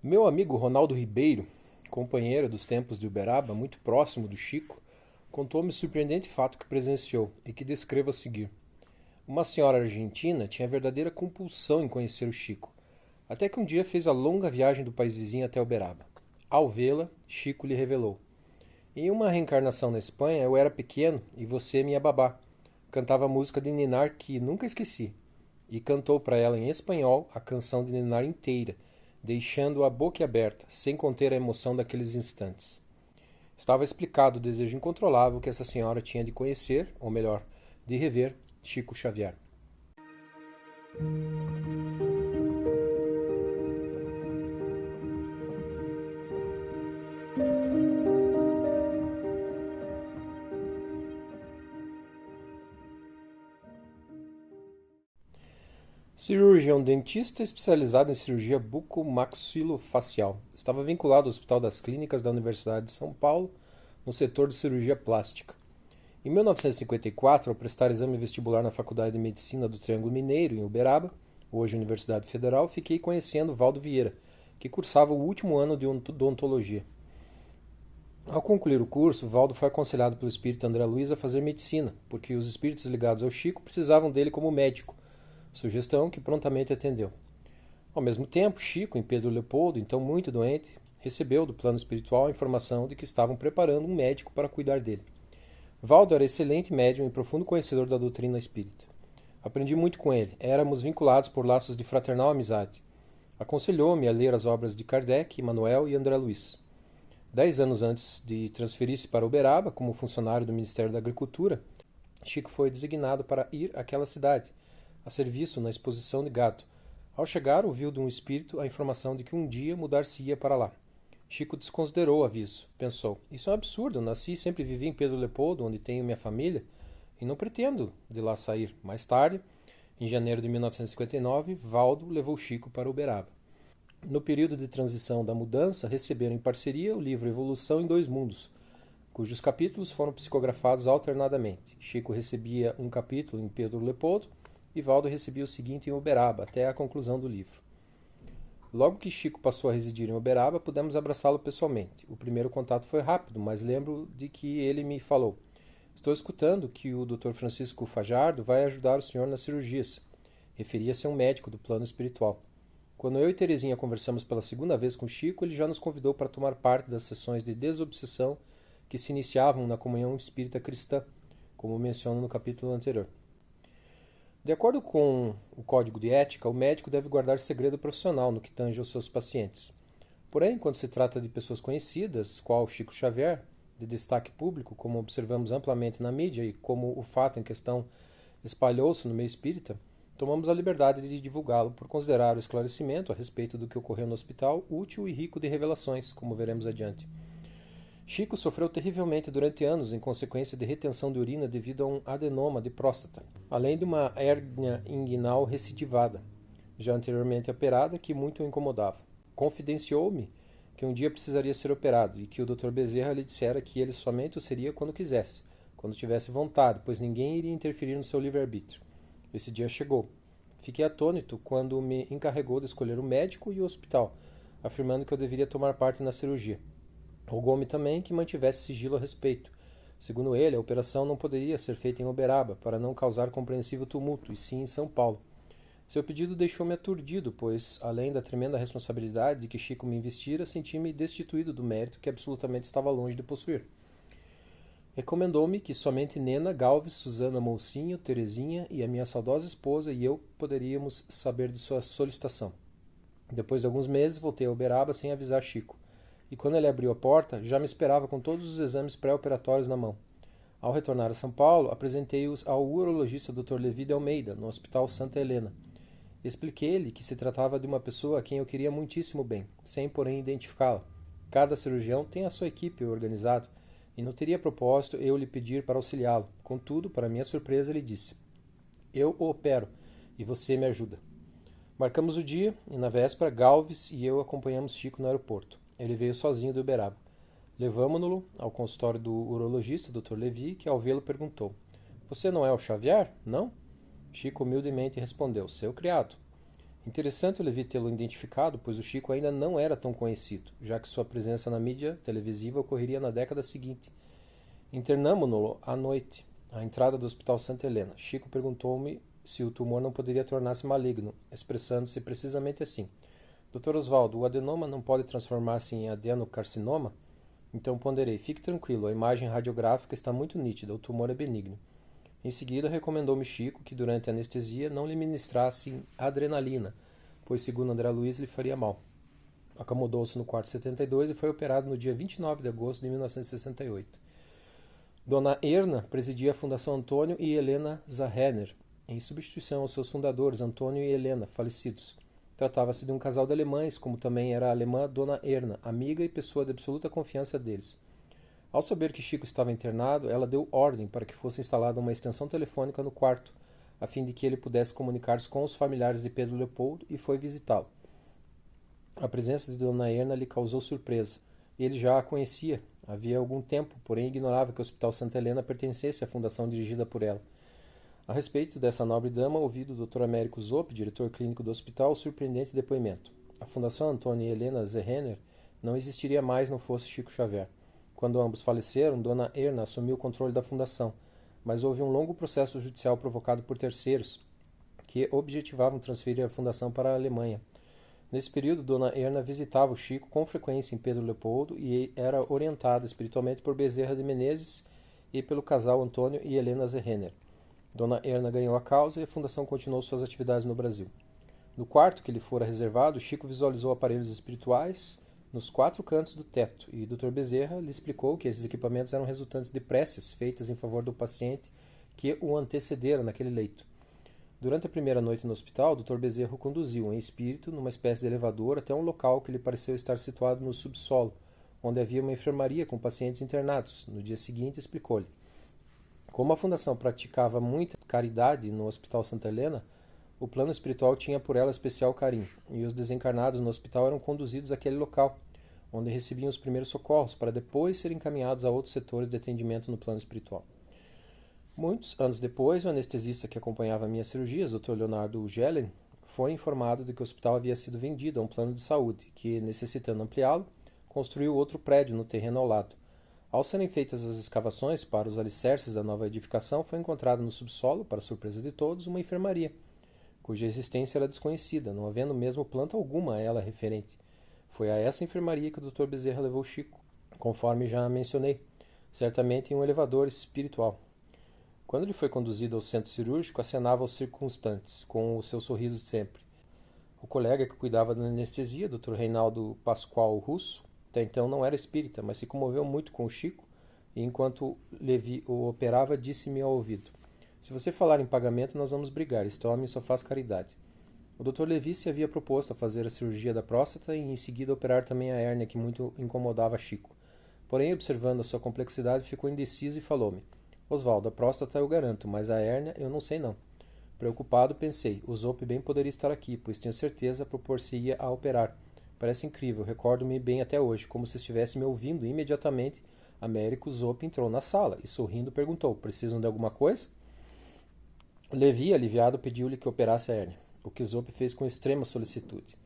Meu amigo Ronaldo Ribeiro, companheiro dos tempos de Uberaba, muito próximo do Chico, contou-me o surpreendente fato que presenciou e que descrevo a seguir. Uma senhora argentina tinha verdadeira compulsão em conhecer o Chico, até que um dia fez a longa viagem do país vizinho até Uberaba. Ao vê-la, Chico lhe revelou: em uma reencarnação na Espanha, eu era pequeno e você é minha babá. Cantava a música de Ninar que nunca esqueci. E cantou para ela em espanhol a canção de Ninar inteira, deixando-a boquiaberta, sem conter a emoção daqueles instantes. Estava explicado o desejo incontrolável que essa senhora tinha de conhecer, ou melhor, de rever, Chico Xavier. Cirurgião dentista especializado em cirurgia bucomaxilofacial. Estava vinculado ao Hospital das Clínicas da Universidade de São Paulo, no setor de cirurgia plástica. Em 1954, ao prestar exame vestibular na Faculdade de Medicina do Triângulo Mineiro, em Uberaba, hoje Universidade Federal, fiquei conhecendo Valdo Vieira, que cursava o último ano de odontologia. Ao concluir o curso, Valdo foi aconselhado pelo espírito André Luiz a fazer medicina, porque os espíritos ligados ao Chico precisavam dele como médico, sugestão que prontamente atendeu. Ao mesmo tempo, Chico, em Pedro Leopoldo, então muito doente, recebeu do plano espiritual a informação de que estavam preparando um médico para cuidar dele. Valdo era excelente médium e profundo conhecedor da doutrina espírita. Aprendi muito com ele, éramos vinculados por laços de fraternal amizade. Aconselhou-me a ler as obras de Kardec, Manuel e André Luiz. 10 anos antes de transferir-se para Uberaba, como funcionário do Ministério da Agricultura, Chico foi designado para ir àquela cidade, a serviço na exposição de gado. Ao chegar, ouviu de um espírito a informação de que um dia mudar-se-ia para lá. Chico desconsiderou o aviso. Pensou: isso é um absurdo, nasci e sempre vivi em Pedro Leopoldo, onde tenho minha família, e não pretendo de lá sair. Mais tarde, em janeiro de 1959, Valdo levou Chico para Uberaba. No período de transição da mudança, receberam em parceria o livro Evolução em Dois Mundos, cujos capítulos foram psicografados alternadamente. Chico recebia um capítulo em Pedro Leopoldo e Valdo recebia o seguinte em Uberaba, até a conclusão do livro. Logo que Chico passou a residir em Uberaba, pudemos abraçá-lo pessoalmente. O primeiro contato foi rápido, mas lembro de que ele me falou: estou escutando que o Dr. Francisco Fajardo vai ajudar o senhor nas cirurgias. Referia-se a um médico do plano espiritual. Quando eu e Terezinha conversamos pela segunda vez com Chico, ele já nos convidou para tomar parte das sessões de desobsessão que se iniciavam na comunhão espírita cristã, como menciono no capítulo anterior. De acordo com o Código de Ética, o médico deve guardar segredo profissional no que tange aos seus pacientes. Porém, quando se trata de pessoas conhecidas, qual Chico Xavier, de destaque público, como observamos amplamente na mídia e como o fato em questão espalhou-se no meio espírita, tomamos a liberdade de divulgá-lo por considerar o esclarecimento a respeito do que ocorreu no hospital útil e rico de revelações, como veremos adiante. Chico sofreu terrivelmente durante anos em consequência de retenção de urina devido a um adenoma de próstata, além de uma hérnia inguinal recidivada, já anteriormente operada, que muito o incomodava. Confidenciou-me que um dia precisaria ser operado e que o Dr. Bezerra lhe dissera que ele somente o seria quando quisesse, quando tivesse vontade, pois ninguém iria interferir no seu livre-arbítrio. Esse dia chegou. Fiquei atônito quando me encarregou de escolher o médico e o hospital, afirmando que eu deveria tomar parte na cirurgia. Rogou-me também que mantivesse sigilo a respeito. Segundo ele, a operação não poderia ser feita em Uberaba, para não causar compreensível tumulto, e sim em São Paulo. Seu pedido deixou-me aturdido, pois, além da tremenda responsabilidade de que Chico me investira, senti-me destituído do mérito que absolutamente estava longe de possuir. Recomendou-me que somente Nena, Galves, Susana Moucinho, Terezinha e a minha saudosa esposa e eu poderíamos saber de sua solicitação. Depois de alguns meses, voltei a Uberaba sem avisar Chico. E quando ele abriu a porta, já me esperava com todos os exames pré-operatórios na mão. Ao retornar a São Paulo, apresentei-os ao urologista Dr. Levi de Almeida, no Hospital Santa Helena. Expliquei-lhe que se tratava de uma pessoa a quem eu queria muitíssimo bem, sem porém identificá-la. Cada cirurgião tem a sua equipe organizada, e não teria propósito eu lhe pedir para auxiliá-lo. Contudo, para minha surpresa, ele disse: eu o opero, e você me ajuda. Marcamos o dia, e na véspera, Galves e eu acompanhamos Chico no aeroporto. Ele veio sozinho do Uberaba. Levamo-no ao consultório do urologista, Dr. Levi, que ao vê-lo perguntou: você não é o Xavier, não? Chico humildemente respondeu: seu criado. Interessante o Levi tê-lo identificado, pois o Chico ainda não era tão conhecido, já que sua presença na mídia televisiva ocorreria na década seguinte. Internamo-no à noite, à entrada do Hospital Santa Helena. Chico perguntou-me se o tumor não poderia tornar-se maligno, expressando-se precisamente assim: Dr. Oswaldo, o adenoma não pode transformar-se em adenocarcinoma? Então ponderei: fique tranquilo, a imagem radiográfica está muito nítida, o tumor é benigno. Em seguida, recomendou-me Chico que durante a anestesia não lhe ministrassem adrenalina, pois segundo André Luiz lhe faria mal. Acomodou-se no quarto 72 e foi operado no dia 29 de agosto de 1968. Dona Erna presidia a Fundação Antônio e Helena Zaherner, em substituição aos seus fundadores, Antônio e Helena, falecidos. Tratava-se de um casal de alemães, como também era a alemã Dona Erna, amiga e pessoa de absoluta confiança deles. Ao saber que Chico estava internado, ela deu ordem para que fosse instalada uma extensão telefônica no quarto, a fim de que ele pudesse comunicar-se com os familiares de Pedro Leopoldo, e foi visitá-lo. A presença de Dona Erna lhe causou surpresa. Ele já a conhecia havia algum tempo, porém ignorava que o Hospital Santa Helena pertencesse à fundação dirigida por ela. A respeito dessa nobre dama, ouvi do Dr. Américo Zopp, diretor clínico do hospital, o surpreendente depoimento. A Fundação Antônio e Helena Zehenner não existiria mais não fosse Chico Xavier. Quando ambos faleceram, Dona Erna assumiu o controle da fundação, mas houve um longo processo judicial provocado por terceiros, que objetivavam transferir a fundação para a Alemanha. Nesse período, Dona Erna visitava o Chico com frequência em Pedro Leopoldo e era orientada espiritualmente por Bezerra de Menezes e pelo casal Antônio e Helena Zehenner. Dona Erna ganhou a causa e a fundação continuou suas atividades no Brasil. No quarto que lhe fora reservado, Chico visualizou aparelhos espirituais nos 4 cantos do teto, e Dr. Bezerra lhe explicou que esses equipamentos eram resultantes de preces feitas em favor do paciente que o antecederam naquele leito. Durante a primeira noite no hospital, Dr. Bezerra o conduziu, em espírito, numa espécie de elevador até um local que lhe pareceu estar situado no subsolo, onde havia uma enfermaria com pacientes internados. No dia seguinte, explicou-lhe: como a fundação praticava muita caridade no Hospital Santa Helena, o plano espiritual tinha por ela especial carinho, e os desencarnados no hospital eram conduzidos àquele local, onde recebiam os primeiros socorros, para depois serem encaminhados a outros setores de atendimento no plano espiritual. Muitos anos depois, o anestesista que acompanhava minhas cirurgias, Dr. Leonardo Gellen, foi informado de que o hospital havia sido vendido a um plano de saúde, que, necessitando ampliá-lo, construiu outro prédio no terreno ao lado. Ao serem feitas as escavações para os alicerces da nova edificação, foi encontrada no subsolo, para surpresa de todos, uma enfermaria, cuja existência era desconhecida, não havendo mesmo planta alguma a ela referente. Foi a essa enfermaria que o Dr. Bezerra levou Chico, conforme já mencionei, certamente em um elevador espiritual. Quando ele foi conduzido ao centro cirúrgico, acenava aos circunstantes, com o seu sorriso de sempre. O colega que cuidava da anestesia, Dr. Reinaldo Pascoal Russo, até então não era espírita, mas se comoveu muito com o Chico, e enquanto Levi o operava, disse-me ao ouvido: se você falar em pagamento, nós vamos brigar. Este homem só faz caridade. O Dr. Levi se havia proposto a fazer a cirurgia da próstata e em seguida operar também a hérnia que muito incomodava Chico. Porém, observando a sua complexidade, ficou indeciso e falou-me: Oswaldo, a próstata eu garanto, mas a hérnia eu não sei não. Preocupado, pensei: o Zopp bem poderia estar aqui, pois tenho certeza propor-se-ia a operar. Parece incrível, recordo-me bem até hoje, como se estivesse me ouvindo. Imediatamente, Américo Zopp entrou na sala e, sorrindo, perguntou: precisam de alguma coisa? Levi, aliviado, pediu-lhe que operasse a hérnia, o que Zopp fez com extrema solicitude.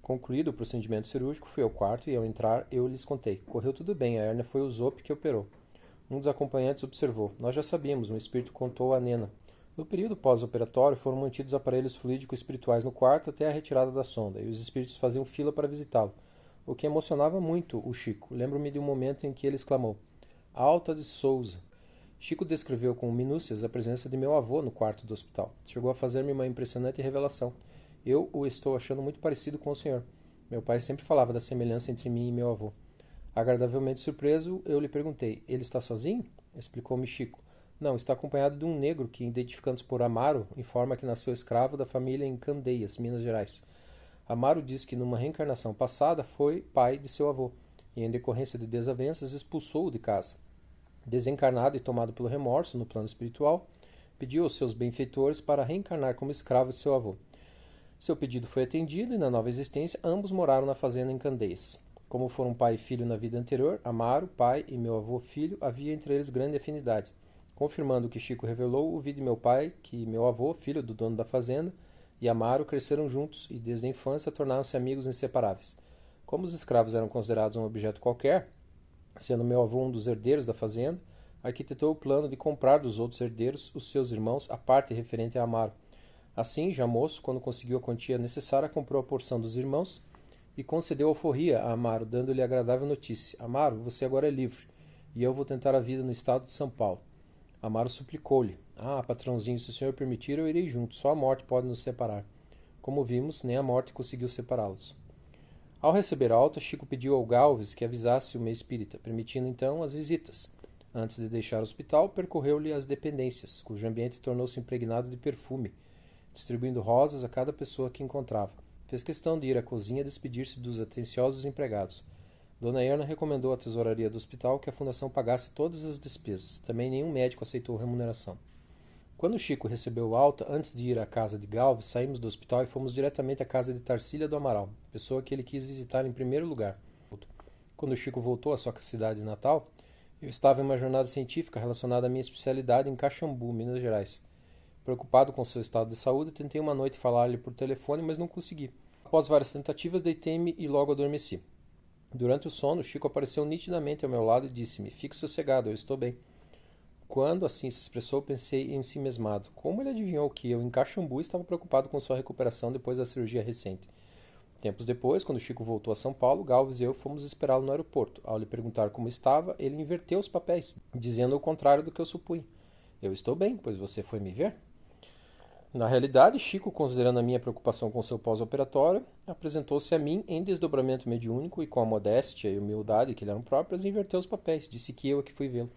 Concluído o procedimento cirúrgico, fui ao quarto e, ao entrar, eu lhes contei. Correu tudo bem, a hérnia foi o Zopp que operou. Um dos acompanhantes observou: nós já sabíamos, um espírito contou a Nena. No período pós-operatório, foram mantidos aparelhos fluídicos espirituais no quarto até a retirada da sonda, e os espíritos faziam fila para visitá-lo, o que emocionava muito o Chico. Lembro-me de um momento em que ele exclamou: Alta de Souza! Chico descreveu com minúcias a presença de meu avô no quarto do hospital. Chegou a fazer-me uma impressionante revelação. Eu o estou achando muito parecido com o senhor. Meu pai sempre falava da semelhança entre mim e meu avô. Agradavelmente surpreso, eu lhe perguntei: ele está sozinho? Explicou-me Chico: não, está acompanhado de um negro que, identificando-se por Amaro, informa que nasceu escravo da família em Candeias, Minas Gerais. Amaro diz que numa reencarnação passada foi pai de seu avô, e em decorrência de desavenças expulsou-o de casa. Desencarnado e tomado pelo remorso no plano espiritual, pediu aos seus benfeitores para reencarnar como escravo de seu avô. Seu pedido foi atendido e, na nova existência, ambos moraram na fazenda em Candeias. Como foram pai e filho na vida anterior, Amaro, pai, e meu avô, filho, havia entre eles grande afinidade. Confirmando o que Chico revelou, ouvi de meu pai que meu avô, filho do dono da fazenda, e Amaro cresceram juntos e desde a infância tornaram-se amigos inseparáveis. Como os escravos eram considerados um objeto qualquer, sendo meu avô um dos herdeiros da fazenda, arquitetou o plano de comprar dos outros herdeiros, os seus irmãos, a parte referente a Amaro. Assim, já moço, quando conseguiu a quantia necessária, comprou a porção dos irmãos e concedeu alforria a Amaro, dando-lhe a agradável notícia: Amaro, você agora é livre, e eu vou tentar a vida no estado de São Paulo. Amaro suplicou-lhe: Ah, patrãozinho, se o senhor permitir, eu irei junto. Só a morte pode nos separar. Como vimos, nem a morte conseguiu separá-los. Ao receber a alta, Chico pediu ao Galves que avisasse o meio espírita, permitindo então as visitas. Antes de deixar o hospital, percorreu-lhe as dependências, cujo ambiente tornou-se impregnado de perfume, distribuindo rosas a cada pessoa que encontrava. Fez questão de ir à cozinha despedir-se dos atenciosos empregados. Dona Erna recomendou à tesouraria do hospital que a fundação pagasse todas as despesas. Também nenhum médico aceitou remuneração. Quando Chico recebeu alta, antes de ir à casa de Galves, saímos do hospital e fomos diretamente à casa de Tarsília do Amaral, pessoa que ele quis visitar em primeiro lugar. Quando Chico voltou à sua cidade natal, eu estava em uma jornada científica relacionada à minha especialidade em Caxambu, Minas Gerais. Preocupado com seu estado de saúde, tentei uma noite falar-lhe por telefone, mas não consegui. Após várias tentativas, deitei-me e logo adormeci. Durante o sono, Chico apareceu nitidamente ao meu lado e disse-me: Fique sossegado, eu estou bem. Quando assim se expressou, pensei em si mesmado. Como ele adivinhou que eu, em Caxambu, estava preocupado com sua recuperação depois da cirurgia recente? Tempos depois, quando Chico voltou a São Paulo, Galves e eu fomos esperá-lo no aeroporto. Ao lhe perguntar como estava, ele inverteu os papéis, dizendo o contrário do que eu supunha. Eu estou bem, pois você foi me ver? Na realidade, Chico, considerando a minha preocupação com seu pós-operatório, apresentou-se a mim em desdobramento mediúnico e, com a modéstia e humildade que lhe eram próprias, inverteu os papéis. Disse que eu é que fui vê-lo.